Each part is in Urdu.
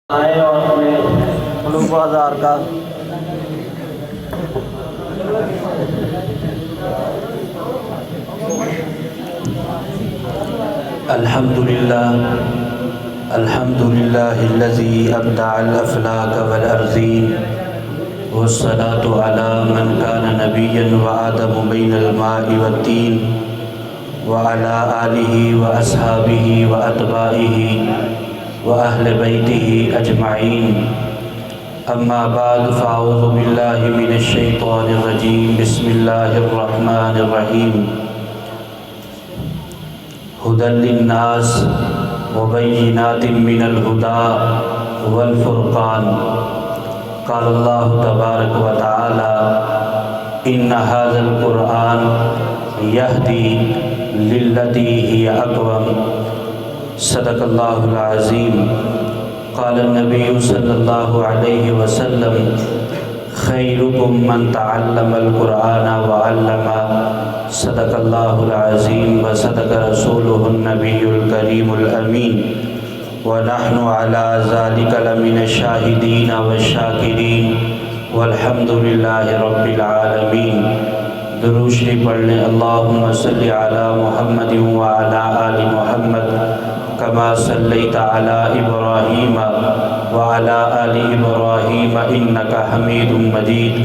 آئیں اور اپنے قلوب و آزار کا الحمدللہ الذی ابدع الافلاک والارضین والصلاة علی من کان نبیا وآدم بین الماء والتین وعلی آلہ واصحابہ واتباعہ وأهل بيته أجمعين. أما بعد فأعوذ بالله من الشيطان الرجيم. بسم الله الرحمن الرحيم. هدى للناس وبينات من الهدى والفرقان. قال الله تبارك وتعالى إن هذا القرآن يهدي للتي هي أقوم. صدق اللہ العظیم. قال النبی صلی اللہ علیہ وسلم خیرکم من تعلم القرآن وعلمہ. صدق اللہ العظیم وصدق رسولہ النبی الکریم الامین ونحن علی ذلک لمن الشاہدین والشاکرین والحمد للہ رب العالمین. درود شریف پڑھ لیں. اللہم صلی علی محمد وعلی آل محمد کما صلیت علی ابراہیم وعلی آل ابراہیم انکا حمید مجید.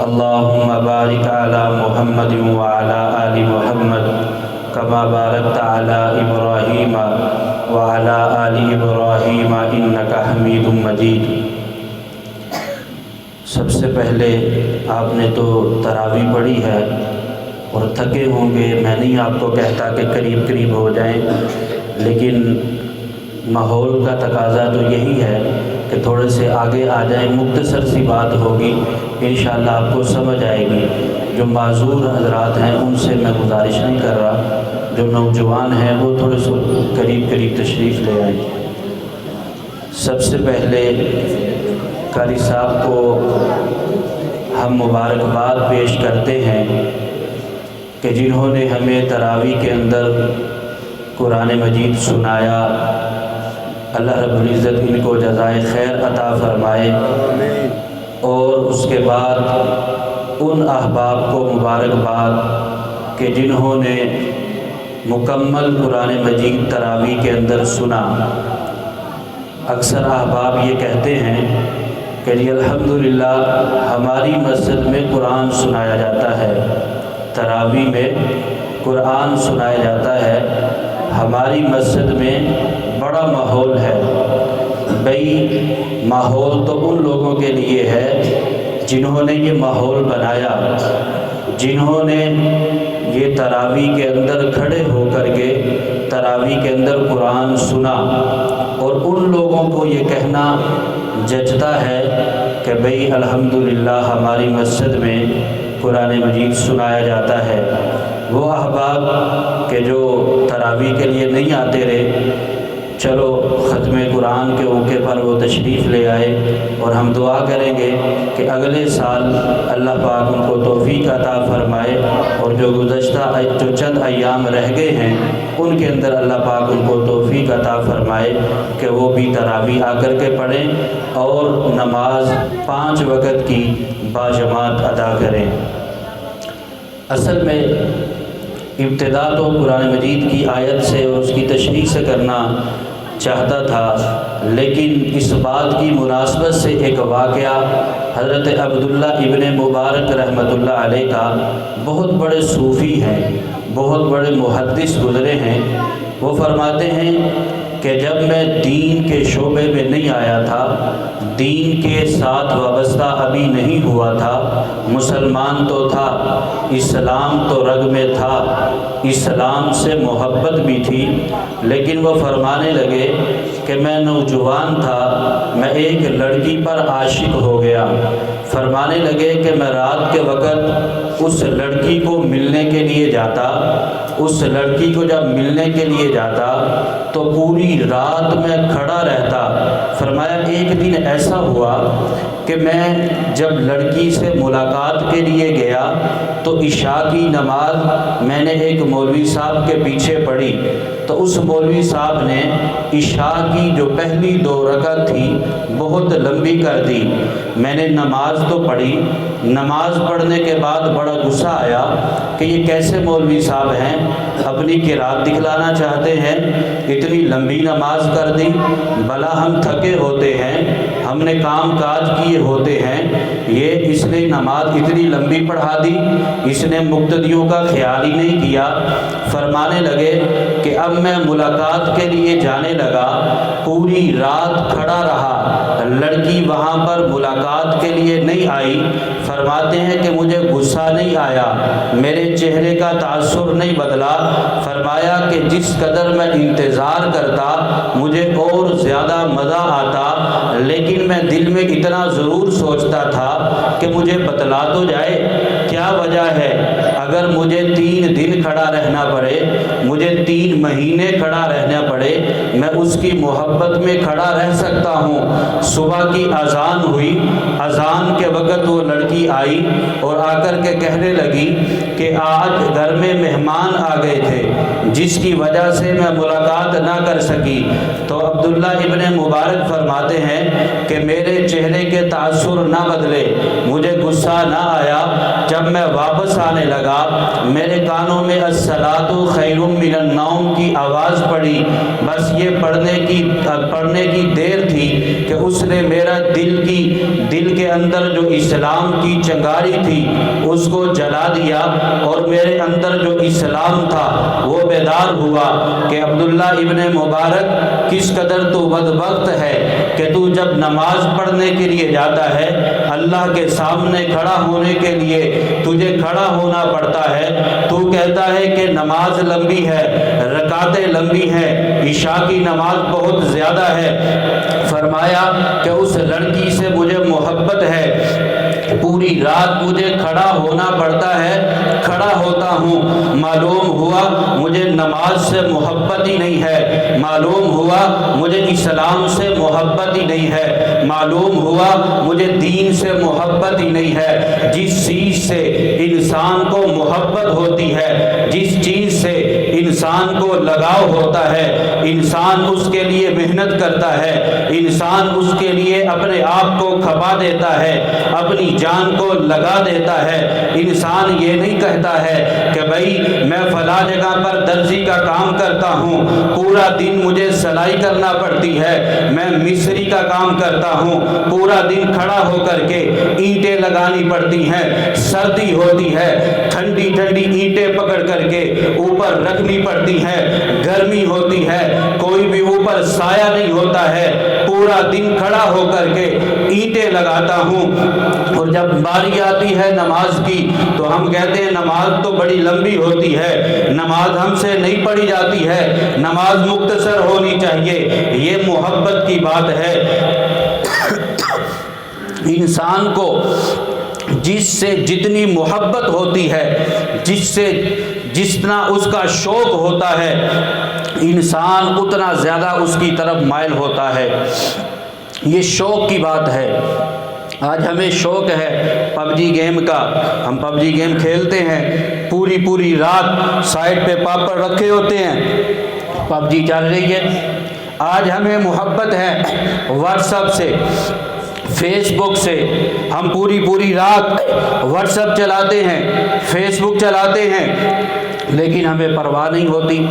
اللہم بارک علی محمد وعلی آل محمد کما بارکت علی ابراہیم وعلی آل ابراہیم انکا حمید مجید. سب سے پہلے آپ نے تو تراویح پڑھی ہے اور تھکے ہوں گے. میں نہیں آپ کو کہتا کہ قریب قریب ہو جائیں، لیکن ماحول کا تقاضا تو یہی ہے کہ تھوڑے سے آگے آ جائیں. مختصر سی بات ہوگی، انشاءاللہ آپ کو سمجھ آئے گی. جو معذور حضرات ہیں ان سے میں گزارش نہیں کر رہا، جو نوجوان ہیں وہ تھوڑے سے قریب قریب تشریف لے آئیں. سب سے پہلے قاری صاحب کو ہم مبارکباد پیش کرتے ہیں کہ جنہوں نے ہمیں تراویح کے اندر قرآن مجید سنایا. اللہ رب العزت ان کو جزائے خیر عطا فرمائے. اور اس کے بعد ان احباب کو مبارکباد کہ جنہوں نے مکمل قرآن مجید تراویح کے اندر سنا. اکثر احباب یہ کہتے ہیں کہ جی الحمدللہ ہماری مسجد میں قرآن سنایا جاتا ہے، تراویح میں قرآن سنایا جاتا ہے، ہماری مسجد میں بڑا ماحول ہے. بھئی ماحول تو ان لوگوں کے لیے ہے جنہوں نے یہ ماحول بنایا، جنہوں نے یہ تراویح کے اندر کھڑے ہو کر کے تراویح کے اندر قرآن سنا. اور ان لوگوں کو یہ کہنا جچتا ہے کہ بھئی الحمدللہ ہماری مسجد میں قرآن مجید سنایا جاتا ہے. وہ احباب کہ جو تراویح کے لیے نہیں آتے رہے، چلو ختم قرآن کے موقع پر وہ تشریف لے آئے، اور ہم دعا کریں گے کہ اگلے سال اللہ پاک ان کو توفیق عطا فرمائے، اور جو چند ایام رہ گئے ہیں ان کے اندر اللہ پاک ان کو توفیق عطا فرمائے کہ وہ بھی تراویح آ کر کے پڑھیں اور نماز 5 وقت کی باجماعت ادا کریں. اصل میں ابتدا تو قرآن مجید کی آیت سے اور اس کی تشریح سے کرنا چاہتا تھا، لیکن اس بات کی مناسبت سے ایک واقعہ حضرت عبداللہ ابن مبارک رحمۃ اللہ علیہ کا، بہت بڑے صوفی ہیں، بہت بڑے محدث گزرے ہیں. وہ فرماتے ہیں کہ جب میں دین کے شعبے میں نہیں آیا تھا، دین کے ساتھ وابستہ ابھی نہیں ہوا تھا، مسلمان تو تھا، اسلام تو رگ میں تھا، اسلام سے محبت بھی تھی، لیکن وہ فرمانے لگے کہ میں نوجوان تھا، میں ایک لڑکی پر عاشق ہو گیا. فرمانے لگے کہ میں رات کے وقت اس لڑکی کو ملنے کے لیے جاتا، اس لڑکی کو جب ملنے کے لیے جاتا تو پوری رات میں کھڑا رہتا. فرمایا ایک دن ایسا ہوا کہ میں جب لڑکی سے ملاقات کے لیے گیا تو عشاء کی نماز میں نے ایک مولوی صاحب کے پیچھے پڑھی، تو اس مولوی صاحب نے عشاء کی جو پہلی 2 رکعت تھی بہت لمبی کر دی۔ میں نے نماز تو پڑھی، نماز پڑھنے کے بعد بڑا غصہ آیا کہ یہ کیسے مولوی صاحب ہیں، اپنی قرات دکھلانا چاہتے ہیں، اتنی لمبی نماز کر دی۔ بھلا ہم تھکے ہوتے ہیں، ہم نے کام کاج کیے ہوتے ہیں، یہ اس نے نماز اتنی لمبی پڑھا دی، اس نے مقتدیوں کا خیال ہی نہیں کیا۔ فرمانے لگے کہ اب میں ملاقات کے لیے جانے لگا، پوری رات کھڑا رہا، لڑکی وہاں پر ملاقات کے لیے نہیں آئی۔ فرماتے ہیں کہ مجھے غصہ نہیں آیا، میرے چہرے کا تاثر نہیں بدلا۔ فرمایا کہ جس قدر میں انتظار کرتا مجھے اور زیادہ مزہ آتا، لیکن میں دل میں اتنا ضرور سوچتا تھا کہ مجھے بتلا تو جائے کیا وجہ ہے۔ اگر مجھے 3 دن کھڑا رہنا پڑے، مجھے 3 مہینے کھڑا رہنا پڑے، میں اس کی محبت میں کھڑا رہ سکتا ہوں۔ صبح کی اذان ہوئی، اذان کے وقت وہ لڑکی آئی اور آ کر کے کہنے لگی کہ آج گھر میں مہمان آ گئے تھے جس کی وجہ سے میں ملاقات نہ کر سکی۔ تو عبداللہ ابن مبارک فرماتے ہیں کہ میرے چہرے کے تاثر نہ بدلے، مجھے غصہ نہ آیا۔ جب میں واپس آنے لگا میرے کانوں میں الصلاۃ خیر من النوم کی آواز پڑی، بس یہ پڑھنے کی دیر تھی کہ اس نے میرا دل کے اندر جو اسلام کی چنگاری تھی اس کو جلا دیا، اور میرے اندر جو اسلام تھا وہ بیدار ہوا کہ عبداللہ ابن مبارک کس قدر تو بدبخت ہے کہ تو جب نماز پڑھنے کے لیے جاتا ہے، اللہ کے سامنے کھڑا ہونے کے لیے تجھے کھڑا ہونا پڑتا ہے، تو کہتا ہے کہ نماز لمبی ہے، رکعتیں لمبی ہیں، عشاء کی نماز بہت زیادہ ہے۔ فرمایا کہ اس لڑکی سے مجھے محبت ہے، پوری رات مجھے کھڑا ہونا پڑتا ہے، کھڑا ہوتا ہوں، معلوم ہوا مجھے نماز سے محبت ہی نہیں ہے، معلوم ہوا مجھے اسلام سے محبت ہی نہیں ہے، معلوم ہوا مجھے دین سے محبت ہی نہیں ہے۔ جس چیز سے انسان کو محبت ہوتی ہے، جس چیز سے انسان کو لگاؤ ہوتا ہے، انسان اس کے لیے محنت کرتا ہے، انسان اس کے لیے اپنے آپ کو کھپا دیتا ہے، اپنی جان کو لگا دیتا ہے۔ انسان یہ نہیں کہتا ہے کہ بھائی میں فلاں جگہ پر درزی کا کام کرتا ہوں، پورا دن مجھے سلائی کرنا پڑتی ہے، میں مستری کا کام کرتا ہوں، پورا دن کھڑا ہو کر کے اینٹیں لگانی پڑتی ہیں، سردی ہوتی ہے، ٹھنڈی ٹھنڈی اینٹیں پکڑ کر کے اوپر رکھنی پڑتی ہیں، گرمی ہوتی ہے، کوئی بھی اوپر سایہ نہیں ہوتا ہے، پورا دن کھڑا ہو کر کے اینٹیں لگاتا ہوں، اور جب باری آتی ہے نماز کی تو ہم کہتے ہیں نماز تو بڑی لمبی ہوتی ہے، نماز ہم سے نہیں پڑھی جاتی ہے، نماز مختصر ہونی چاہیے۔ یہ محبت کی بات ہے۔ انسان کو جس سے جتنی محبت ہوتی ہے، جتنا اس کا شوق ہوتا ہے، انسان اتنا زیادہ اس کی طرف مائل ہوتا ہے۔ یہ شوق کی بات ہے۔ آج ہمیں شوق ہے پب جی گیم کا، ہم پب جی گیم کھیلتے ہیں، پوری رات سائڈ پہ پاپڑ رکھے ہوتے ہیں، پب جی چل رہی ہے۔ آج ہمیں محبت ہے واٹس ایپ سے، فیس بک سے، ہم پوری رات واٹس ایپ چلاتے ہیں، فیس بک چلاتے ہیں، لیکن ہمیں پرواہ نہیں ہوتی۔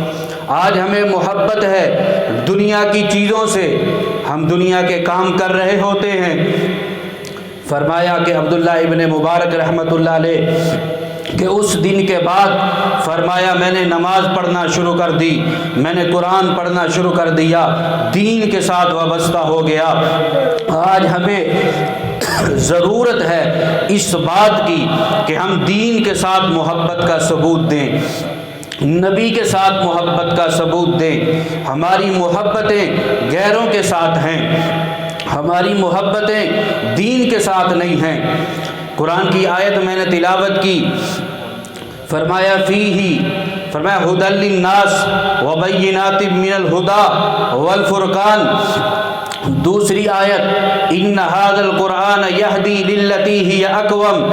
آج ہمیں محبت ہے دنیا کی چیزوں سے، ہم دنیا کے کام کر رہے ہوتے ہیں۔ فرمایا کہ عبداللہ ابن مبارک رحمۃ اللہ علیہ کہ اس دن کے بعد فرمایا میں نے نماز پڑھنا شروع کر دی، میں نے قرآن پڑھنا شروع کر دیا، دین کے ساتھ وابستہ ہو گیا۔ آج ہمیں ضرورت ہے اس بات کی کہ ہم دین کے ساتھ محبت کا ثبوت دیں، نبی کے ساتھ محبت کا ثبوت دیں۔ ہماری محبتیں غیروں کے ساتھ ہیں، ہماری محبتیں دین کے ساتھ نہیں ہیں۔ قرآن کی آیت میں نے تلاوت کی، فرمایا فرمایا ھدی للناس وبینات من الہدی والفرقان، دوسری آیت ان ھذا القرآن یہدی للتی ہی اقوم،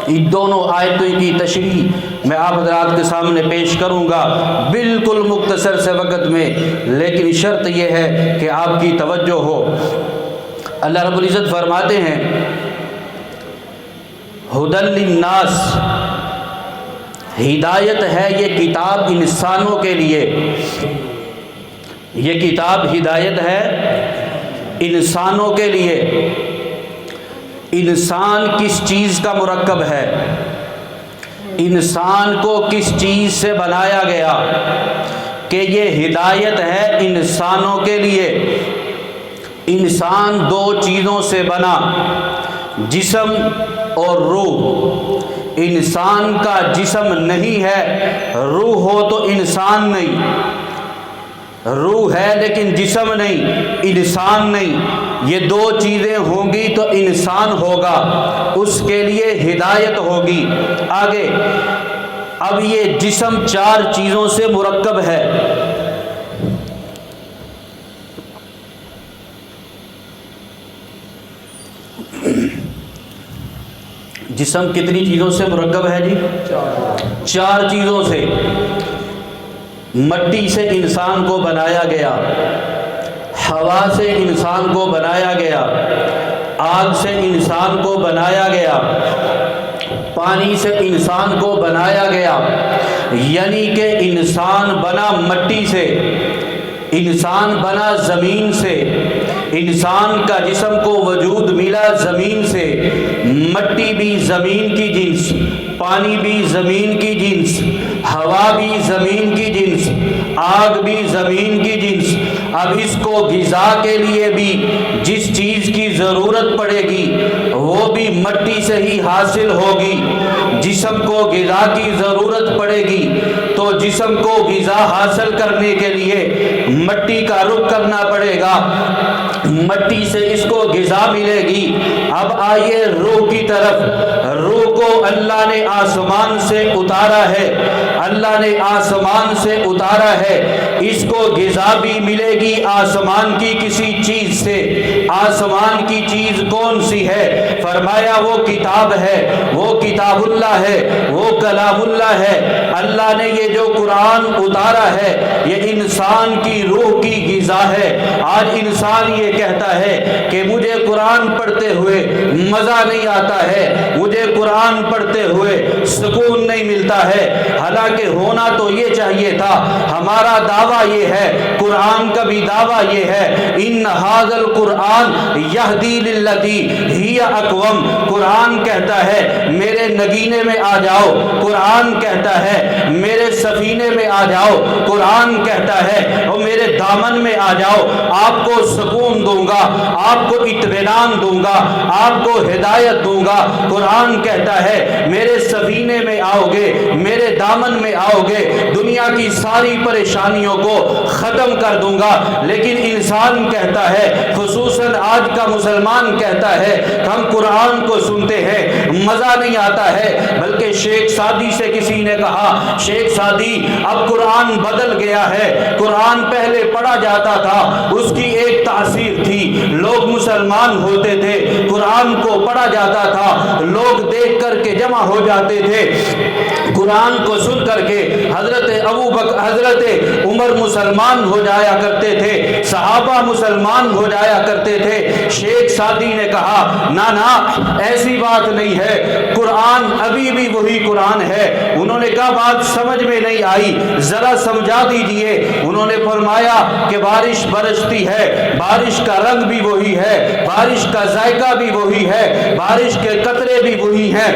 ان دونوں آیتوں کی تشریح میں آپ حضرات کے سامنے پیش کروں گا بالکل مختصر سے وقت میں، لیکن شرط یہ ہے کہ آپ کی توجہ ہو۔ اللہ رب العزت فرماتے ہیں ھدی للناس، ہدایت ہے یہ کتاب انسانوں کے لیے، یہ کتاب ہدایت ہے انسانوں کے لیے۔ انسان کس چیز کا مرکب ہے؟ انسان کو کس چیز سے بنایا گیا کہ یہ ہدایت ہے انسانوں کے لیے؟ انسان دو چیزوں سے بنا، جسم اور روح۔ انسان کا جسم نہیں ہے، روح ہو تو انسان نہیں، روح ہے لیکن جسم نہیں، انسان نہیں۔ یہ دو چیزیں ہوں گی تو انسان ہوگا، اس کے لیے ہدایت ہوگی۔ آگے اب یہ جسم چار چیزوں سے مرکب ہے۔ جسم کتنی چیزوں سے مرکب ہے جی؟ چار چیزوں سے۔ مٹی سے انسان کو بنایا گیا، ہوا سے انسان کو بنایا گیا، آگ سے انسان کو بنایا گیا، پانی سے انسان کو بنایا گیا۔ یعنی کہ انسان بنا مٹی سے، انسان بنا زمین سے، انسان کا جسم کو وجود ملا زمین سے۔ مٹی بھی زمین کی جنس، پانی بھی زمین کی جنس، ہوا بھی زمین کی جنس، آگ بھی زمین کی جنس۔ اب اس کو غذا کے لیے بھی جس چیز کی ضرورت پڑے گی وہ بھی مٹی سے ہی حاصل ہوگی۔ جسم کو غذا کی ضرورت پڑے گی تو جسم کو غذا حاصل کرنے کے لیے مٹی کا رخ کرنا پڑے گا، مٹی سے اس کو غذا ملے گی۔ اب آئیے روح کی طرف۔ روح کو اللہ نے آسمان سے اتارا ہے، اللہ نے آسمان سے اتارا ہے، اس کو غذا بھی ملے گی آسمان کی کسی چیز سے۔ آسمان کی چیز کون سی ہے؟ فرمایا وہ کتاب ہے، وہ کتاب اللہ ہے، وہ کلام اللہ ہے۔ اللہ نے یہ جو قرآن اتارا ہے یہ انسان کی روح کی غذا ہے۔ آج انسان یہ کہتا ہے کہ مجھے قرآن پڑھتے ہوئے مزہ نہیں آتا ہے، مجھے قرآن پڑھتے ہوئے سکون نہیں ملتا ہے، حالانکہ ہونا تو یہ چاہیے تھا۔ ہمارا دعویٰ یہ ہے، قرآن کا بھی دعویٰ یہ ہے، ان ھذا القرآن یہدی للتی ہی اقوم۔ قرآن کہتا ہے میرے نگینے میں آ جاؤ، قرآن کہتا ہے میرے سفینے میں آ جاؤ، قرآن کہتا ہے اور میرے دامن میں آ جاؤ، آپ کو سکون دوں گا، آپ کو اطمینان دوں گا، آپ کو ہدایت دوں گا۔ قرآن کہتا ہے میرے سفینے میں آؤ گے، میرے دامن میں آؤ گے، دنیا کی ساری پریشانیوں کو ختم کر دوں گا۔ لیکن انسان کہتا ہے، خصوصاً آج کا مسلمان کہتا ہے ہم قرآن کو سنتے ہیں مزہ نہیں آتا ہے، بلکہ شیخ سعدی سے کسی نے کہا شیخ سعدی اب قرآن بدل گیا ہے، قرآن پہلے پڑھا جاتا تھا اس کی ایک تاثیر تھی، لوگ مسلمان ہوتے تھے، قرآن کو پڑھا جاتا تھا، لوگ دیکھ کر کے جمع ہو جاتے تھے، قرآن کو سن کر کے حضرت ابو بکر حضرت عمر مسلمان ہو جایا کرتے تھے، صحابہ مسلمان ہو جایا کرتے تھے۔ شیخ سعدی نے کہا نا ایسی بات نہیں ہے، قرآن ابھی بھی وہی قرآن ہے۔ انہوں نے کہا بات سمجھ میں نہیں آئی، ذرا سمجھا دیجئے۔ انہوں نے فرمایا کہ بارش برستی ہے، بارش کا رنگ بھی وہی ہے، بارش کا ذائقہ بھی وہی ہے، بارش کے قطرے بھی وہی ہیں۔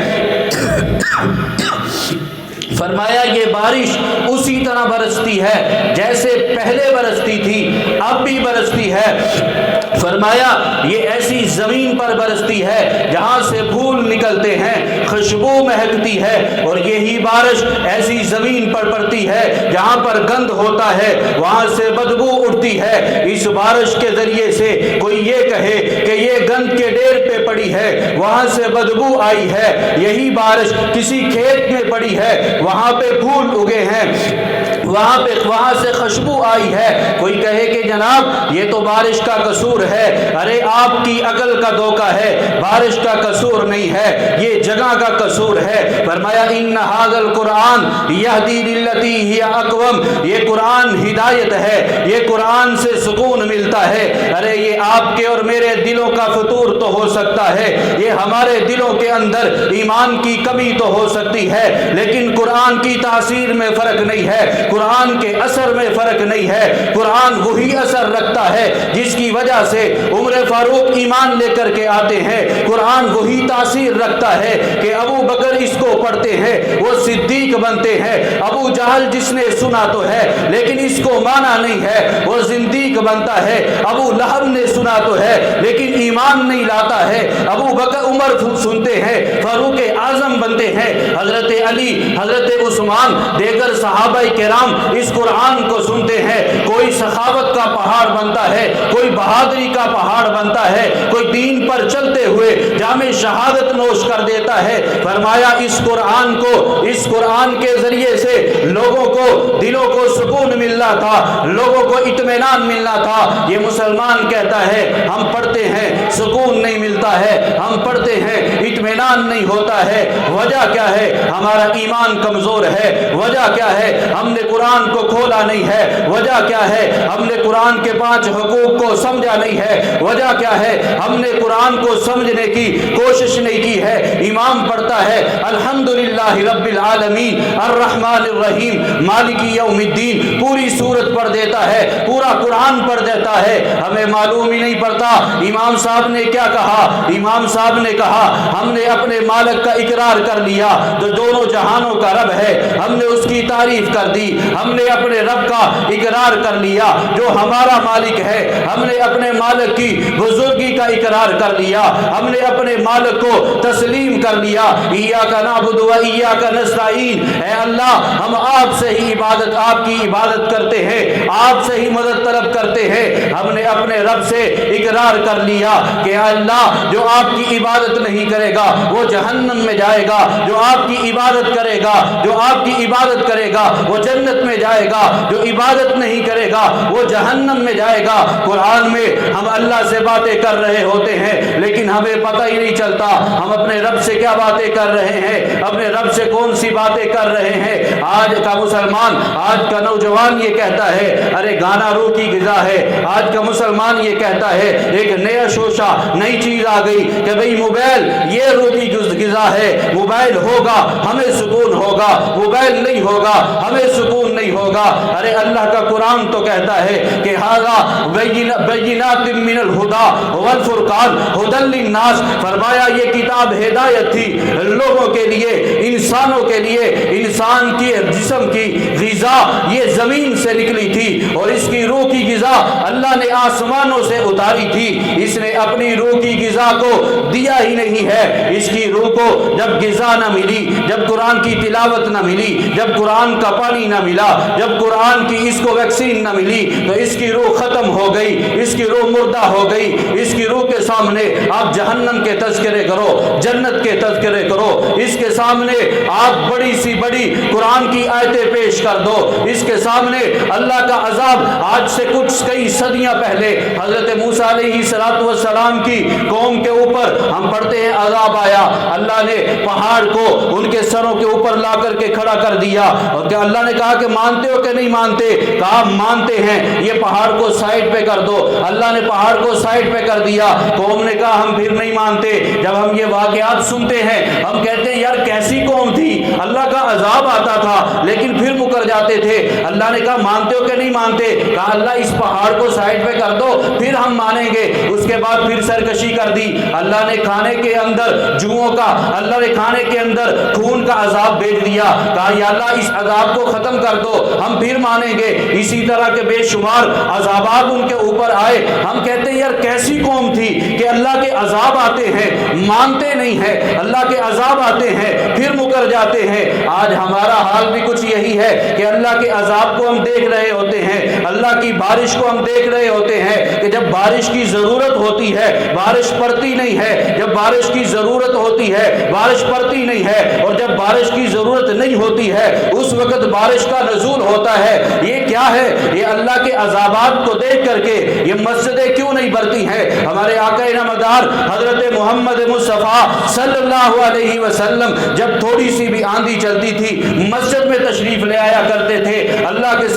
فرمایا یہ بارش اسی طرح برستی ہے جیسے پہلے برستی تھی، اب بھی برستی ہے۔ فرمایا یہ ایسی زمین پر برستی ہے جہاں سے پھول نکلتے ہیں، خوشبو مہکتی ہے، اور یہی بارش ایسی زمین پر پڑتی ہے جہاں پر گند ہوتا ہے، وہاں سے بدبو اٹھتی ہے۔ اس بارش کے ذریعے سے کوئی یہ کہے کہ یہ گند کے ڈھیر پہ پڑی ہے، وہاں سے بدبو آئی ہے، یہی بارش کسی کھیت میں پڑی ہے، وہاں پہ پھول اگے ہیں۔ وہاں سے خوشبو آئی ہے۔ کوئی کہے کہ جناب یہ تو بارش کا قصور ہے، ارے آپ کی عقل کا دھوکہ ہے، بارش کا قصور نہیں ہے، یہ جگہ کا قصور ہے۔ فرمایا ان ھذا القرآن یہدی للتی ہی اقوم، یہ قرآن ہدایت ہے، یہ قرآن سے سکون ملتا ہے۔ ارے یہ آپ کے اور میرے دلوں کا فطور تو ہو سکتا ہے، یہ ہمارے دلوں کے اندر ایمان کی کمی تو ہو سکتی ہے، لیکن قرآن کی تاثیر میں فرق نہیں ہے، قرآن کے اثر میں فرق نہیں ہے۔ قرآن وہی اثر رکھتا ہے جس کی وجہ سے عمر فاروق ایمان لے کر کے آتے ہیں، قرآن وہی تاثیر رکھتا ہے کہ ابو بکر اس کو پڑھتے ہیں وہ صدیق بنتے ہیں، ابو جہل جس نے سنا تو ہے لیکن اس کو مانا نہیں ہے وہ زندیق بنتا ہے، ابو لہب نے سنا تو ہے لیکن ایمان نہیں لاتا ہے، ابو بکر عمر سنتے ہیں فاروق اعظم بنتے ہیں، حضرت علی، حضرت عثمان، دیگر صحابہ کرام اس قرآن کو سنتے ہیں، کوئی سخاوت کا پہاڑ بنتا ہے، کوئی بہادری کا پہاڑ بنتا ہے، کوئی دین پر چلتے ہوئے جام شہادت نوش کر دیتا ہے۔ فرمایا اس قرآن کو، اس قرآن کے ذریعے سے لوگوں کو دلوں کو سکون ملنا تھا، لوگوں کو اطمینان ملنا تھا۔ یہ مسلمان کہتا ہے ہم پڑھتے ہیں سکون نہیں ملتا ہے، ہم پڑھتے ہیں اطمینان نہیں ہوتا ہے، وجہ کیا ہے؟ ہمارا ایمان کمزور ہے۔ وجہ کیا ہے؟ ہم نے قرآن کو کھولا نہیں ہے۔ وجہ کیا ہے؟ ہم نے قرآن کے 5 حقوق کو سمجھا نہیں ہے۔ وجہ کیا ہے؟ ہم نے قرآن کو سمجھنے کی کوشش نہیں کی ہے۔ امام پڑھتا ہے الحمدللہ رب العالمین الرحمن الرحیم مالک یوم الدین، پوری سورت پڑھ دیتا ہے، پورا قرآن پڑھ دیتا ہے، ہمیں معلوم ہی نہیں پڑتا امام صاحب نے کیا کہا۔ امام صاحب نے کہا ہم نے اپنے مالک کا اقرار کر لیا جو دونوں جہانوں کا رب ہے، ہم نے اس کی تعریف کر دی، ہم نے اپنے رب کا اقرار کر لیا جو ہمارا مالک ہے، ہم نے اپنے مالک کی بزرگی کا اقرار کر لیا، ہم نے اپنے مالک کو تسلیم کر لیا۔ ایاک نعبد و ایاک نستعین، اے اللہ ہم آپ سے ہی عبادت، آپ کی عبادت کرتے ہیں، آپ سے ہی مدد طلب کرتے ہیں۔ ہم نے اپنے رب سے اقرار کر لیا کہ اے اللہ جو آپ کی عبادت نہیں کرے گا وہ جہنم میں جائے گا، جو آپ کی عبادت کرے گا، جو آپ کی عبادت کرے گا وہ جنت میں جائے گا، جو عبادت نہیں کرے گا وہ جہنم میں جائے گا۔ قرآن میں ہم اللہ سے باتیں کر رہے ہوتے ہیں لیکن ہمیں پتہ ہی نہیں چلتا ہم اپنے رب سے کیا باتیں کر رہے ہیں، اپنے رب سے کون سی باتیں کر رہے ہیں۔ آج کا مسلمان، آج کا نوجوان یہ کہتا ہے ارے گانا روح کی غذا ہے، آج کا مسلمان یہ کہتا ہے ایک نیا شوشہ، نئی چیز آ گئی کہ بھئی موبائل یہ روح کی غذا ہے، موبائل ہوگا ہمیں سکون ہوگا، موبائل نہیں ہوگا ہمیں سکون نہیں ہوگا۔ ارے اللہ کا قرآن تو کہتا ہے کہ ھذا بینات من الہدی والفرقان ھدی للناس، فرمایا یہ کتاب ہدایت تھی لوگوں کے لیے، انسانوں کے لیے۔ انسان کی جسم کی غذا یہ زمین سے نکلی تھی اور اس کی روح کی غذا اللہ نے آسمانوں سے اتاری تھی، اس نے اپنی روح کی غذا کو دیا ہی نہیں ہے۔ اس کی روح کو جب غذا نہ ملی، جب قرآن کی تلاوت نہ ملی، جب قرآن کا پانی نہ ملا، جب قرآن کی اس کو ویکسین نہ ملی تو اس کی روح ختم ہو گئی، اس کی روح مردہ ہو گئی۔ اس کی روح کے سامنے آپ جہنم کے تذکرے کرو، جنت کے تذکرے کرو، اس کے سامنے آپ بڑی سی بڑی قرآن کی آیتیں پیش کر دو، اس کے سامنے اللہ کا عذاب آج سے کچھ کئی صدیاں پہلے حضرت موسیٰ علیہ السلام کی قوم کے اوپر ہم پڑھتے ہیں عذاب آیا، اللہ نے پہاڑ کو ان کے سروں کے اوپر لا کر کے کھڑا کر دیا اور کہ اللہ نے کہا کہ مانتے ہو کہ نہیں مانتے؟ کہا مانتے ہیں، یہ پہاڑ کو سائڈ پہ کر دو۔ اللہ نے پہاڑ کو سائڈ پہ کر دیا، قوم نے کہا ہم پھر نہیں مانتے۔ جب ہم یہ واقعات سنتے ہیں ہم کہتے ہیں یار کیسی قوم تھی، اللہ کا عذاب آتا تھا لیکن پھر مکر جاتے تھے۔ اللہ نے کہا مانتے ہو کہ نہیں مانتے؟ کہا اللہ اس پہاڑ کو سائڈ پہ کر دو پھر ہم مانیں گے۔ اس کے بعد پھر سرکشی کر دی، اللہ نے کھانے کے اندر جوؤں کا، اللہ نے کھانے کے اندر خون کا عذاب بھیج دیا، کہا یا اللہ اس عذاب کو ختم کر دو ہم پھر مانیں گے۔ اسی طرح کے بے شمار عذابات ان کے اوپر آئے۔ ہم کہتے ہیں یار کیسی قوم تھی کہ کہ اللہ کے عذاب آتے ہیں مانتے نہیں ہیں، اللہ کے عذاب آتے ہیں پھر مکر جاتے ہیں۔ آج ہمارا حال بھی کچھ یہی ہے کہ اللہ کے عذاب کو ہم دیکھ رہے ہوتے ہیں، اللہ کی بارش کو ہم دیکھ رہے ہوتے ہیں کہ جب بارش کی ضرورت ہوتی ہے بارش پڑتی نہیں ہے، جب بارش کی ضرورت ہوتی ہے بارش پڑتی نہیں ہے، اور جب بارش کی ضرورت نہیں ہوتی ہے اس وقت بارش کا نزول ہوتا ہے۔ یہ کیا ہے؟ یہ اللہ کے عذابات کو دیکھ کر کے یہ مسجدیں کیوں نہیں بھرتی ہیں؟ ہمارے آقا نامدار حضرت محمد مصطفیٰ صلی اللہ علیہ وسلم جب تھوڑی سی بھی آندھی چلتی تھی مسجد میں تشریف لے آیا کرتے تھے، اللہ کے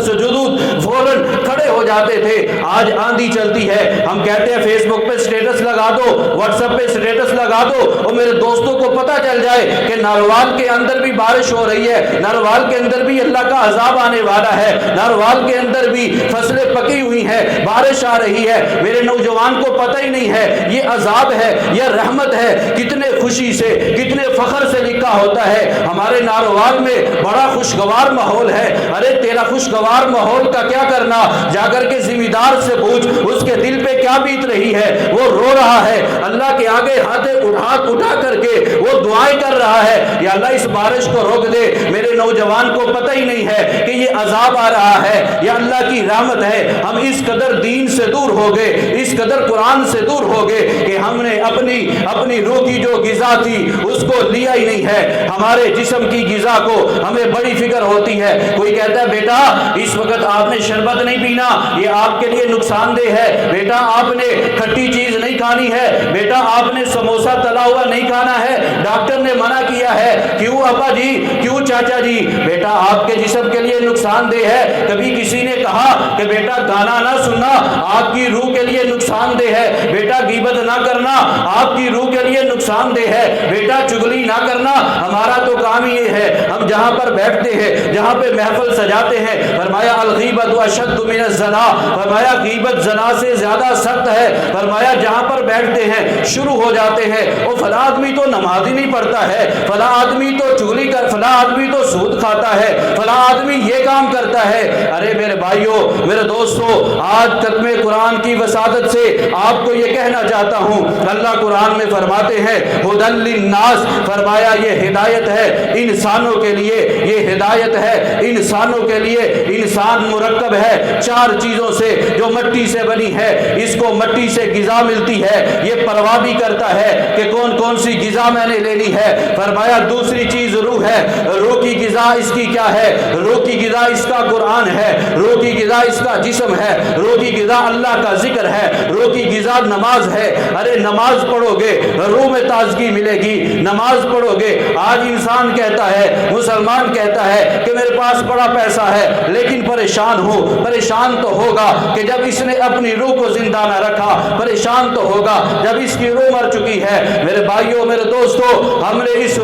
سجود فوراً کھڑے ہو جاتے تھے۔ آج آندھی چلتی ہے، ہم کہتے ہیں فیس بک پہ سٹیٹس لگا دو، واٹس ایپ پہ سٹیٹس لگا دو، اور میرے دوستوں کو پتہ چل جائے کہ ناروال کے اندر بھی بارش ہو رہی ہے، ناروال کے اندر بھی اللہ کا عذاب آنے والا ہے، ناروال کے اندر بھی فصلیں پکی ہوئی ہیں، بارش آ رہی ہے۔ میرے نوجوان کو پتہ ہی نہیں ہے یہ عذاب ہے یا رحمت ہے۔ کتنے خوشی سے کتنے فخر سے لکھا ہوتا ہے ہمارے ناروال میں بڑا خوشگوار ماحول ہے۔ ارے تیرا خوشگوار ماحول کا کیا کرنا؟ جا کر کے ذمہ دار سے پوچھ اس کے دل پہ کیا بیت رہی ہے۔ وہ رو رہا ہے اللہ کے آگے ہاتھ اٹھا کر کے وہ دعائیں کر رہا ہے یا اللہ اس بارش کو روک دے۔ میرے نوجوان کو پتہ ہی نہیں ہے کہ یہ عذاب آ رہا ہے یا اللہ کی رحمت ہے۔ ہم اس قدر دین سے دور ہو گئے، اس قدر قرآن سے دور ہو گئے کہ ہم نے اپنی روح کی جو غذا تھی اس کو لیا ہی نہیں ہے۔ ہمارے جسم کی غذا کو ہمیں بڑی فکر ہوتی ہے۔ کوئی کہتا ہے بیٹا اس وقت آپ نے شربت نہیں پینا، یہ آپ کے لیے نقصان دہ ہے، بیٹا آپ نے کھٹی چیز نہیں کھانی ہے، بیٹا آپ نے سموسہ تلا ہوا نہیں کھانا ہے، ڈاکٹر نے منع کیا ہے۔ کیوں ابا جی، کیوں چاچا جی؟ بیٹا آپ کے جسم کے لیے نقصان دہ ہے۔ کبھی کسی نے کہا کہ بیٹا گانا نہ سننا آپ کی روح کے لیے نقصان دہ ہے، بیٹا غیبت نہ کرنا آپ کی روح کے لیے نقصان دہ ہے، بیٹا چگلی نہ کرنا ہمارا تو کام یہ ہے۔ ہم جہاں پر بیٹھتے ہیں، جہاں پہ محفل سجاتے ہیں، فرمایا الغیبت اشد من الزنا، فرمایا غیبت زنا سے زیادہ سخت ہے۔ فرمایا جہاں پر بیٹھتے ہیں شروع ہو جاتے ہیں وہ فلاں آدمی تو نماز ہی نہیں پڑھتا ہے، فلاں آدمی تو چگلی کر، فلاں آدمی تو سود کھاتا ہے، فلاں آدمی یہ کام کرتا ہے۔ ارے میرے بھائیوں میرے دوستوں، آج ختم قرآن کی وسادت سے آپ کو یہ کہنا چاہتا ہوں، اللہ قرآن میں فرماتے ہیں ہدی للناس، فرمایا یہ ہدایت ہے انسانوں کے لیے، یہ ہدایت ہے انسانوں کے لیے۔ انسان مرکب ہے چار چیزوں سے، جو مٹی سے بنی ہے، اس کو مٹی سے غذا ملتی ہے، یہ پرواہ بھی کرتا ہے کہ کون کون سی غذا میں نے لینی ہے۔ فرمایا دوسری چیز روح ہے، روح کی غذا اس کی کیا ہے؟ روح کی غذا اس کا قرآن ہے، روح کی غذا اس کا جسم ہے، روح کی غذا اللہ کا ذکر ہے، روح کی غذا نماز ہے۔ ارے نماز پڑھو گے روح میں تازگی ملے گی، نماز پڑھو گے۔ آج انسان کہتا ہے، مسلمان کہتا ہے کہ میرے پاس بڑا پیسہ ہے لیکن پریشان ہوں۔ پریشان تو ہوگا کہ جب اس نے اپنی روح کو زندہ نہ رکھا، پریشان تو ہوگا جب اس کی روح مر چکی ہے۔ میرے بھائیوں میرے دوستوں، ہم نے اس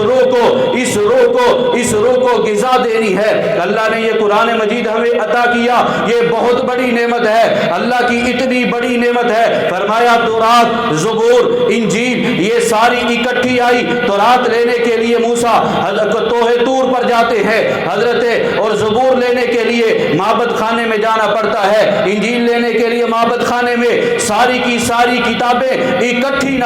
روح کو غذا دینی ہے۔ اللہ نے یہ قرآن مجید ہمیں عطا کیا، یہ بہت بڑی نعمت ہے، اللہ کی اتنی بڑی نعمت ہے۔ فرمایا تورات، زبور، انجیل یہ ساری اکٹھی آئی۔ تورات لینے کے لیے موسیٰ کوہ طور پر جاتے ہیں حضرت، اور زبور لینے کے لیے معبد خانے میں جانا پڑتا ہے، انجیل لینے کے لیے معبد خانے میں ساری کی ساری کتابیں اکٹھی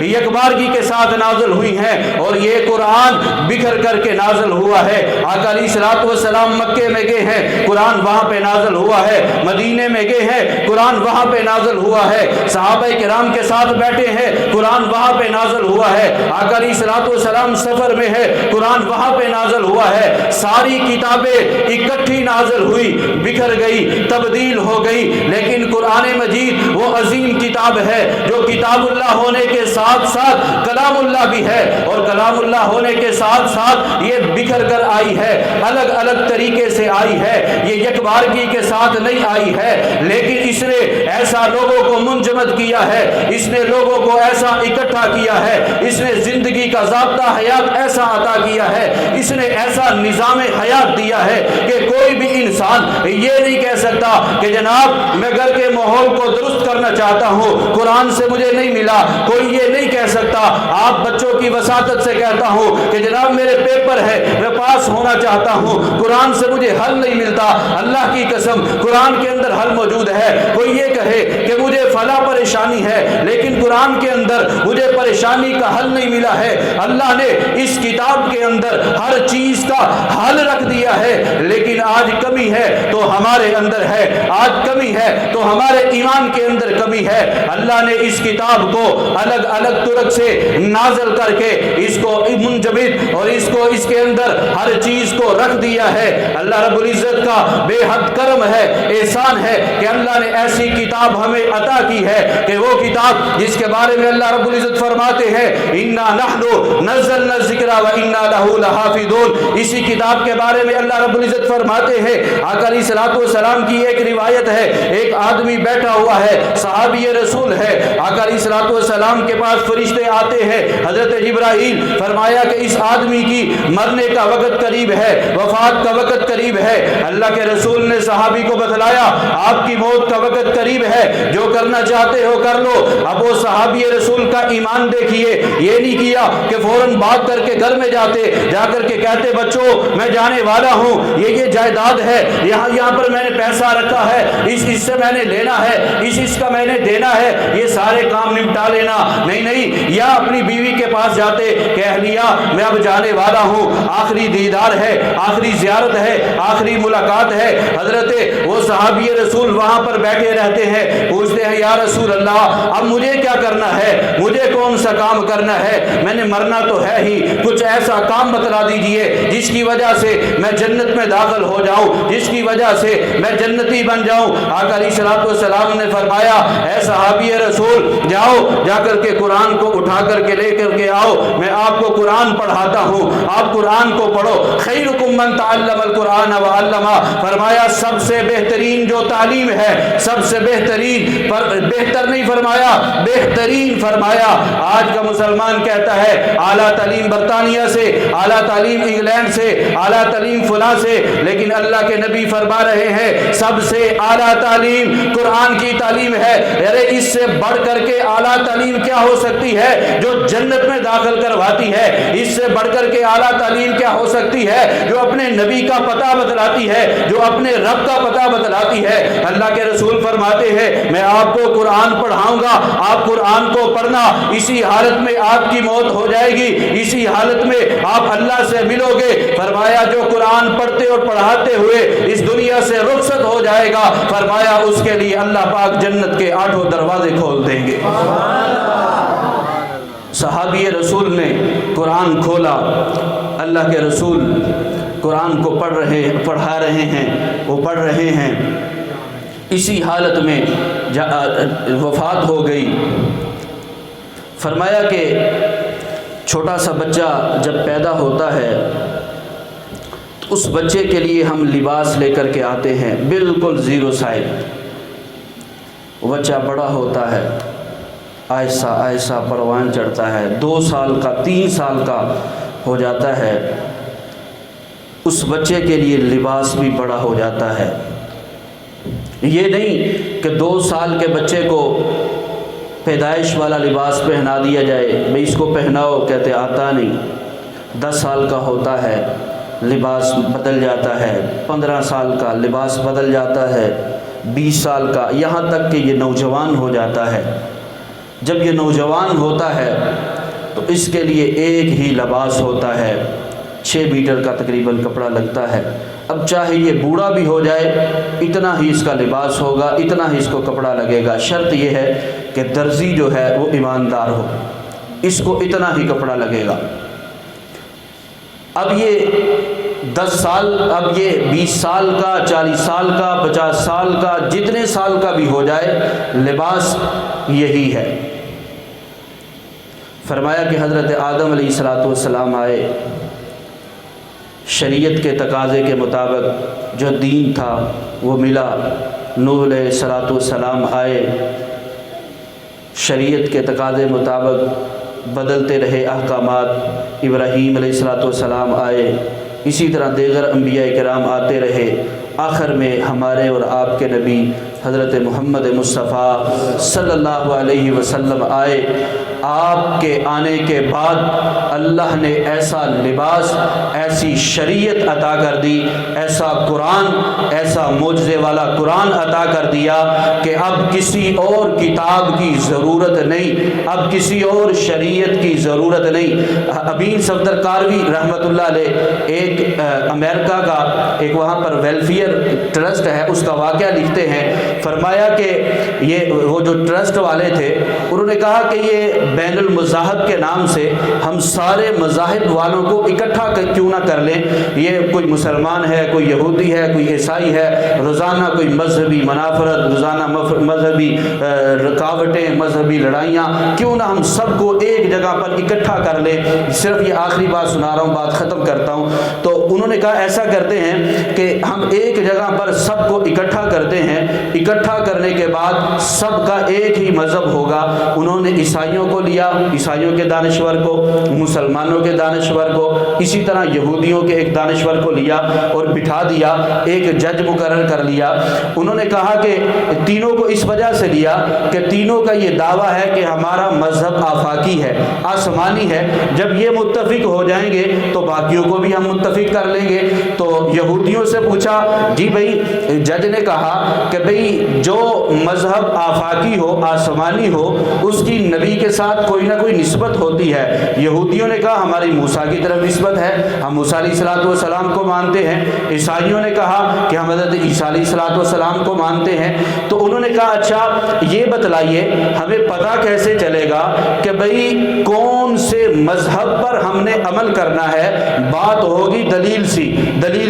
یکبارگی کے ساتھ نازل ہوئی ہیں، اور یہ قرآن بکھر کر کے نازل ہوا ہے۔ آقا علیہ الصلوۃ والسلام مکے میں گئے ہیں، قرآن وہاں پہ نازل ہوا ہے، مدینے میں گئے ہیں، قرآن وہاں پہ نازل ہوا ہے، صحابہ کرام کے ساتھ بیٹھے ہیں، قرآن وہاں پہ نازل ہوا ہے، آقا علیہ الصلوۃ والسلام سفر میں ہے، قرآن وہاں پہ نازل ہوا ہے۔ ساری کتابیں اکٹھی نازل ہوئی، بکھر گئی، تبدیل ہو گئی، لیکن قرآن مجید وہ عظیم کتاب ہے جو کتاب اللہ ہونے کے ساتھ ساتھ کلام اللہ بھی ہے، اور کلام اللہ ہونے کے ساتھ ساتھ یہ بکھر کر آئی ہے، الگ الگ طریقے سے آئی ہے، یہ یکبارگی کے ساتھ نہیں آئی ہے، لیکن اس نے ایسا لوگوں کو منجمد کیا ہے، اس نے لوگوں کو ایسا اکٹھا کیا ہے، اس نے زندگی کا ضابطہ حیات ایسا عطا کیا ہے، اس نے ایسا نظام حیات دیا ہے کہ کوئی بھی انسان یہ نہیں کہہ سکتا کہ جناب میں گھر کے ماحول کو درست کرنا چاہتا ہوں، قرآن سے مجھے نہیں ملا۔ کوئی یہ نہیں کہہ کہہ سکتا، آپ بچوں کی وساطت سے کہتا ہوں کہ جناب میرے پیپر ہے، میں پاس ہونا چاہتا ہوں، قرآن سے مجھے حل نہیں ملتا۔ اللہ کی قسم قرآن کے اندر حل موجود ہے۔ کوئی یہ کہے کہ مجھے فلاں پریشانی ہے لیکن قرآن کے اندر مجھے پریشانی کا حل نہیں ملا ہے، اللہ نے اس کتاب کے اندر ہر چیز کا حل رکھ دیا ہے، لیکن آج کمی ہے تو ہمارے اندر ہے، آج کمی ہے تو ہمارے ایمان کے اندر کمی ہے۔ اللہ نے اس کتاب کو الگ الگ طرق سے نازل کر کے اس کو منجمد اور اس کے اندر ہر چیز کو رکھ دیا ہے۔ اللہ رب العزت کا بے حد کرم ہے، احسان ہے کہ اللہ نے ایسی کتاب ہمیں عطا کی ہے کہ وہ کتاب جس کے بارے میں اللہ رب العزت فرماتے ہیں انا نحن نزلنا الذکر وانا لہ لحافظون، اسی کتاب کے بارے میں اللہ رب العزت فرماتے ہیں۔ آقا علیہ الصلوۃ والسلام کی ایک روایت ہے، ایک آدمی بیٹھا ہوا ہے، صحابی رسول ہے، آقا علیہ الصلوۃ والسلام کے پاس فرشتے آتے ہیں، حضرت جبرائیل فرمایا کہ اس آدمی کی مرنے کا وقت قریب ہے، وفات کا وقت قریب ہے۔ اللہ کے رسول نے صحابی کو بتلایا آپ کی موت کا وقت قریب ہے، جو کرنا چاہتے ہو کر لو۔ اب وہ صحابی رسول کا ایمان دیکھیے، یہ نہیں کیا کہ فوراً بات کر کے گھر میں جا کر کے کہتے بچوں میں جانے والا ہوں، یہ جائیداد ہے، یہاں پر میں نے پیسہ رکھا ہے، اس سے میں نے لینا ہے، اس کا میں نے دینا ہے، یہ سارے کام نمٹا لینا۔ نہیں، یا اپنی بیوی کے پاس جاتے کہ اہلیہ میں اب جانے والا ہوں، آخری دیدار ہے، آخری زیارت ہے، آخری ملاقات ہے۔ حضرت وہ صحابی رسول وہاں پر بیٹھے رہتے ہیں، پوچھتے ہیں یا رسول اللہ اب مجھے کیا کرنا ہے، مجھے کون سا کام کرنا ہے، میں نے مرنا تو ہے ہی، کچھ ایسا کام بتلا دیجئے جس کی وجہ سے میں جنت میں داخل ہو جاؤں، جس کی وجہ سے میں جنتی بن جاؤں۔ آقا علیہ الصلوۃ والسلام نے فرمایا اے صحابی رسول جاؤ، جا کر کے قرآن کو اٹھا کر کے لے کر کے آؤ، میں آپ کو قرآن پڑھاتا ہوں، آپ قرآن کو پڑھو۔ خیرکم من تعلم القرآن وعلمہ، فرمایا سب سے بہترین جو تعلیم ہے، سب سے بہترین، بہتر نہیں فرمایا بہترین فرمایا۔ آج کا مسلمان کہتا ہے اعلیٰ تعلیم برطانیہ سے، اعلیٰ تعلیم انگلینڈ سے، اعلیٰ تعلیم فلاں سے، لیکن اللہ کے نبی فرما رہے ہیں سب سے اعلیٰ تعلیم قرآن کی تعلیم ہے۔ ارے اس سے بڑھ کر کے اعلیٰ تعلیم کیا ہو سکتی ہے جو جنت میں داخل کرواتی ہے؟ اس سے بڑھ کر کے اعلیٰ تعلیم کیا ہو سکتی ہے جو اپنے نبی کا پتہ بتلاتی ہے، جو اپنے رب کا پتہ بتلاتی ہے؟ اللہ کے رسول فرماتے ہیں میں آپ کو قرآن پڑھاؤں گا، آپ قرآن کو پڑھنا، اسی حالت میں آپ کی موت ہو جائے گی، اسی حالت میں آپ اللہ سے ملو گے۔ فرمایا جو قرآن پڑھتے اور پڑھاتے ہوئے اس دنیا سے رخصت ہو جائے گا، فرمایا اس کے لیے اللہ پاک جنت کے 8 دروازے کھول دیں گے۔ صحابی رسول نے قرآن کھولا، اللہ کے رسول قرآن کو پڑھا رہے ہیں، وہ پڑھ رہے ہیں، اسی حالت میں وفات ہو گئی۔ فرمایا کہ چھوٹا سا بچہ جب پیدا ہوتا ہے تو اس بچے کے لیے ہم لباس لے کر کے آتے ہیں، بالکل زیرو سائز۔ بچہ بڑا ہوتا ہے، آہستہ آہستہ پروان چڑھتا ہے، 2 سال کا 3 سال کا ہو جاتا ہے، اس بچے کے لیے لباس بھی بڑا ہو جاتا ہے۔ یہ نہیں کہ 2 سال کے بچے کو پیدائش والا لباس پہنا دیا جائے، بھئی اس کو پہناؤ، کہتے آتا نہیں۔ 10 سال کا ہوتا ہے لباس بدل جاتا ہے، 15 سال کا لباس بدل جاتا ہے، 20 سال کا، یہاں تک کہ یہ نوجوان ہو جاتا ہے۔ جب یہ نوجوان ہوتا ہے تو اس کے لیے ایک ہی لباس ہوتا ہے، 6 میٹر کا تقریباً کپڑا لگتا ہے۔ اب چاہے یہ بوڑھا بھی ہو جائے اتنا ہی اس کا لباس ہوگا، اتنا ہی اس کو کپڑا لگے گا۔ شرط یہ ہے کہ درزی جو ہے وہ ایماندار ہو، اس کو اتنا ہی کپڑا لگے گا۔ اب یہ 10 سال، اب یہ 20 سال کا، 40 سال کا، 50 سال کا، جتنے سال کا بھی ہو جائے لباس یہی ہے۔ فرمایا کہ حضرت آدم علیہ السلام آئے، شریعت کے تقاضے کے مطابق جو دین تھا وہ ملا۔ نوح علیہ السلام آئے، شریعت کے تقاضے مطابق بدلتے رہے احکامات۔ ابراہیم علیہ السلام آئے، اسی طرح دیگر انبیاء کرام آتے رہے۔ آخر میں ہمارے اور آپ کے نبی حضرت محمد مصطفیٰ صلی اللہ علیہ وسلم آئے۔ آپ کے آنے کے بعد اللہ نے ایسا لباس، ایسی شریعت عطا کر دی، ایسا قرآن، ایسا معجزے والا قرآن عطا کر دیا کہ اب کسی اور کتاب کی ضرورت نہیں، اب کسی اور شریعت کی ضرورت نہیں۔ امین صفدر کاروی رحمۃ اللہ علیہ ایک امریکہ کا ایک وہاں پر ویلفیئر ٹرسٹ ہے، اس کا واقعہ لکھتے ہیں، فرمایا کہ یہ وہ جو ٹرسٹ والے تھے انہوں نے کہا کہ یہ بین المذاہب کے نام سے ہم سارے مذاہب والوں کو اکٹھا کیوں نہ کر لیں، یہ کوئی مسلمان ہے، کوئی یہودی ہے، کوئی عیسائی ہے، روزانہ کوئی مذہبی منافرت، روزانہ مذہبی رکاوٹیں، مذہبی لڑائیاں، کیوں نہ ہم سب کو ایک جگہ پر اکٹھا کر لیں۔ صرف یہ آخری بات سنا رہا ہوں، بات ختم کرتا ہوں۔ تو انہوں نے کہا ایسا کرتے ہیں کہ ہم ایک جگہ پر سب کو اکٹھا کرتے ہیں، اکٹھا کرنے کے بعد سب کا ایک ہی مذہب ہوگا۔ انہوں نے عیسائیوں کو لیا، عیسائیوں کے دانشور کو، مسلمانوں کے دانشور کو، اسی طرح یہودیوں کے ایک دانشور کو لیا اور بٹھا دیا، ایک جج مقرر کر لیا۔ انہوں نے کہا کہ تینوں کو اس وجہ سے لیا کہ تینوں کا یہ دعویٰ ہے کہ ہمارا مذہب آفاقی ہے، آسمانی ہے، جب یہ متفق ہو جائیں گے تو باقیوں کو بھی ہم متفق کر لیں گے۔ تو یہودیوں سے پوچھا، جی بھائی، جج نے کہا کہ بھئی جو مذہب آفاقی ہو، آسمانی ہو، اس کی نبی کے ساتھ کوئی نہ کوئی نسبت ہوتی ہے۔ یہودیوں نے کہا ہماری موسیٰ کی طرف نسبت ہے، ہم موسیٰ علیہ السلام کو مانتے ہیں۔ عیسائیوں نے کہا کہ ہم حضرت عیسیٰ علیہ السلام کو مانتے ہیں۔ تو انہوں نے کہا اچھا یہ بتلائیے ہمیں پتہ کیسے چلے گا کہ بھئی کون سے مذہب پر ہم نے عمل کرنا ہے، بات ہوگی دلیل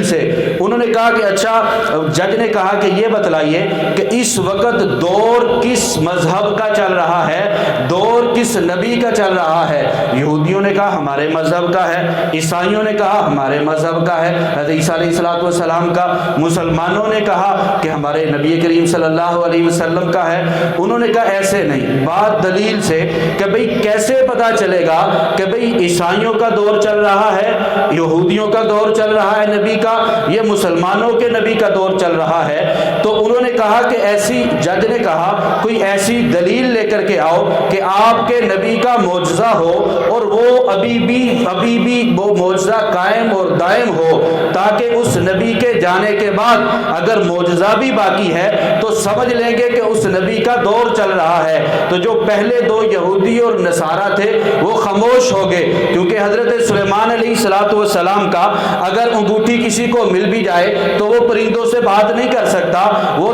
سے۔ انہوں نے کہا کہ اچھا، جج نے کہا کہ یہ بتلائیے کہ اس وقت دور کس مذہب کا چل رہا ہے، دور کس نبی کا چل رہا ہے۔ یہودیوں نے کہا ہمارے مذہب کا ہے، عیسائیوں نے کہا ہمارے مذہب کا ہے، حضرت عیسیٰ علیہ السلام کا، مسلمانوں نے کہا کہ ہمارے نبی کریم صلی اللہ علیہ وسلم کا ہے۔ انہوں نے کہا ایسے نہیں، بات دلیل سے کہ بھئی کیسے پتہ چلے گا کہ بھئی عیسائیوں کا دور چل رہا ہے، یہودیوں کا دور چل رہا ہے نبی کا، یہ مسلمانوں کے نبی کا دور چل رہا ہے۔ تو انہوں نے کہا کہ ایسی، جج نے کہا کوئی ایسی دلیل لے کر کے آؤ کہ آپ کے نبی کا معجزہ ہو اور وہ ابھی بھی وہ معجزہ قائم اور دائم ہو، تاکہ اس نبی کے جانے کے بعد اگر معجزہ بھی باقی ہے تو سمجھ لیں گے کہ اس نبی کا دور چل رہا ہے۔ تو جو پہلے دو یہودی اور نصارہ تھے وہ خاموش ہو گئے، کیونکہ حضرت سلیمان علیہ السلام کا اگر انگوٹھی کسی کو مل بھی جائے تو وہ پرندوں سے بات نہیں کر سکتا، وہ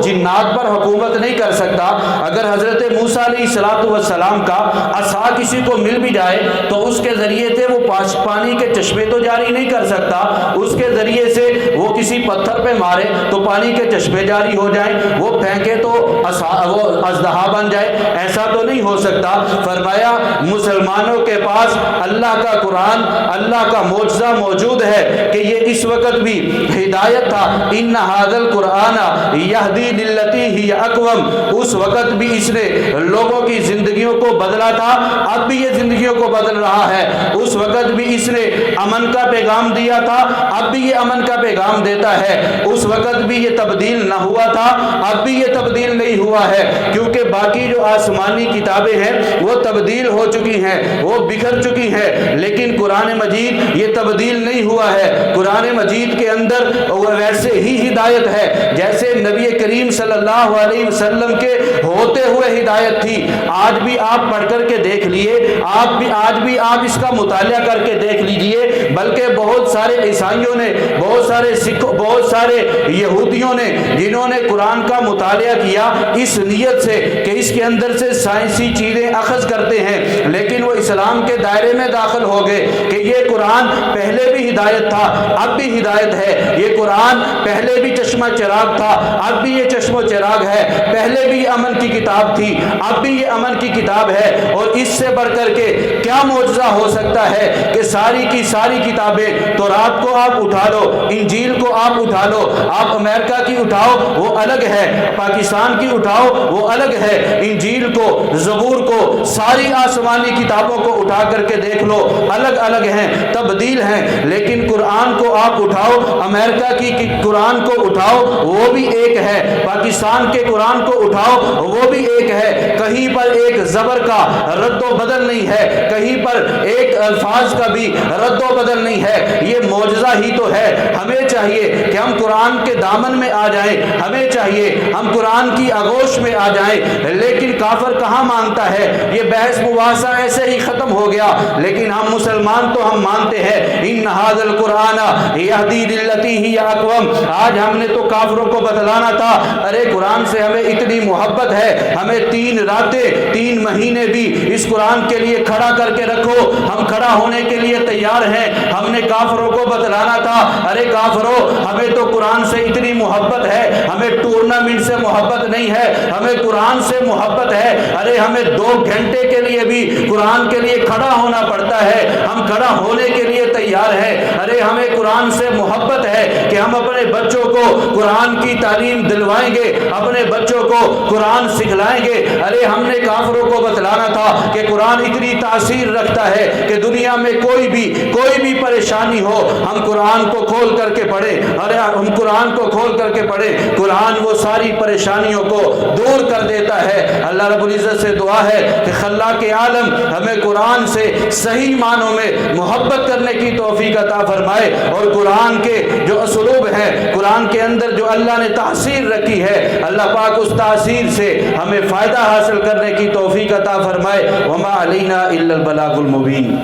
جنات پر حکومت نہیں کر سکتا۔ اگر حضرت موسیٰ علیہ السلام کا عصا کسی کو مل بھی جائے تو اس کے ذریعے سے وہ پانی کے چشمے تو جاری نہیں کر سکتا، اس کے ذریعے سے وہ کسی پتھر پہ مارے تو پانی کے چشمے جاری ہو جائیں، وہ پھینکے تو وہ اژدہا بن جائے، ایسا تو نہیں ہو سکتا۔ فرمایا مسلمانوں کے پاس اللہ کا قرآن، اللہ کا معجزہ موجود ہے کہ یہ اس وقت بھی ہدایت تھا، ان ھذا القرآن یہدی للتی ہی اقوم، اس وقت بھی اس نے لوگوں کی زندگیوں کو بدلا تھا، اب بھی یہ زندگیوں کو بدل رہا ہے۔ اس وقت بھی اس نے امن کا پیغام دیا تھا، اب بھی یہ امن کا پیغام دیتا ہے۔ اس وقت بھی یہ تبدیل نہ ہوا تھا، اب بھی یہ تبدیل نہیں ہوا ہے، کیونکہ باقی جو آسمانی کتابیں ہیں وہ تبدیل ہو چکی ہیں، وہ بکھر چکی ہیں، لیکن قرآن مجید یہ تبدیل نہیں ہوا ہے۔ قرآن مجید کے اندر ویسے ہی ہدایت ہے جیسے نبی کریم صلی اللہ علیہ وسلم کے ہوتے ہوئے ہدایت تھی۔ آج بھی آپ پڑھ کر کے دیکھ لیے، آج بھی آپ اس کا مطالعہ کر کے دیکھ لیجئے، بلکہ بہت سارے عیسائیوں نے، بہت سارے سکھوں، بہت سارے یہودیوں نے جنہوں نے قرآن کا مطالعہ کیا اس نیت سے کہ اس کے اندر سے سائنسی چیزیں اخذ کرتے ہیں، لیکن وہ اسلام کے دائرے میں داخل ہو گئے کہ یہ قرآن پہلے بھی ہدایت تھا، اب بھی ہدایت ہے، یہ قرآن پہلے بھی چشمہ چراغ تھا، اب بھی یہ چشمہ چراغ ہے، پہلے بھی امن کی کتاب تھی، اب بھی یہ امن کی کتاب ہے۔ اور اس سے بڑھ کر کے کیا معجزہ ہو سکتا ہے کہ ساری کی ساری کتابیں، تورات کو آپ اٹھا لو، انجیل کو کو آپ اٹھا لو، آپ امریکہ کی اٹھاؤ وہ الگ ہے، پاکستان کی اٹھاؤ وہ الگ ہے، انجیل کو، زبور کو، ساری آسمانی کتابوں کو اٹھا کر کے دیکھ لو، الگ الگ ہیں، تبدیل ہیں، لیکن قرآن کو آپ اٹھاؤ، امریکہ کی قرآن کو اٹھاؤ وہ بھی ایک ہے، پاکستان کے قرآن کو اٹھاؤ وہ بھی ایک ہے، کہیں پر ایک زبر کا رد و بدل نہیں ہے، کہیں پر ایک الفاظ کا بھی رد و بدل نہیں ہے، یہ معجزہ ہی تو ہے۔ ہمیں چاہیے کہ ہم قرآن کے دامن میں آ جائیں، ہمیں چاہیے ہم قرآن کی آغوش میں آ جائیں، لیکن کافر کہاں مانتا ہے؟ یہ بحث مباحثہ ایسے ہی ختم ہو گیا، لیکن ہم مسلمان تو ہم مانتے ہیں ان ھذا القرآن یہدی للتی ہی اقوم۔ آج ہم نے تو کافروں کو بتلانا تھا، ارے قرآن سے ہمیں اتنی محبت ہے، ہمیں 3 راتیں 3 مہینے بھی اس قرآن کے لیے کھڑا کر کے رکھو، ہم کھڑا ہونے کے لیے تیار ہیں۔ ہم نے کافروں کو بتلانا تھا، ارے کافروں ہمیں تو قرآن سے اتنی محبت ہے، ہمیں ٹورنامنٹ سے محبت نہیں ہے، ہمیں قرآن سے محبت ہے، ارے ہمیں 2 گھنٹے کے لیے بھی قرآن کے لیے کھڑا ہونا پڑتا ہے، ہم کھڑا ہونے کے لیے تیار ہیں۔ ارے ہمیں قرآن سے محبت ہے کہ ہم اپنے بچوں کو قرآن کی تعلیم دلوائیں گے، اپنے بچوں کو قرآن سکھلائیں گے۔ ارے ہم نے کافروں کو بتلانا تھا کہ قرآن اتنی تاثیر رکھتا ہے کہ دنیا میں کوئی بھی پریشانی ہو ہم قرآن کو کھول کر کے پڑھیں، ارے ہم قرآن کو کھول کر کے پڑھیں، قرآن وہ ساری پریشانیوں کو دور کر دیتا ہے۔ اللہ رب العزت سے دعا ہے کہ خلاق عالم ہمیں قرآن سے صحیح معنوں میں محبت کرنے کی توفیق عطا فرمائے، اور قرآن کے جو اسلوب ہیں، قرآن کے اندر جو اللہ نے تاثیر رکھی ہے، اللہ پاک اس تاثیر سے ہمیں فائدہ حاصل کرنے کی توفیق عطا فرمائے۔ وما علینا الا البلاغ المبین۔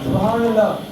سبحان اللہ۔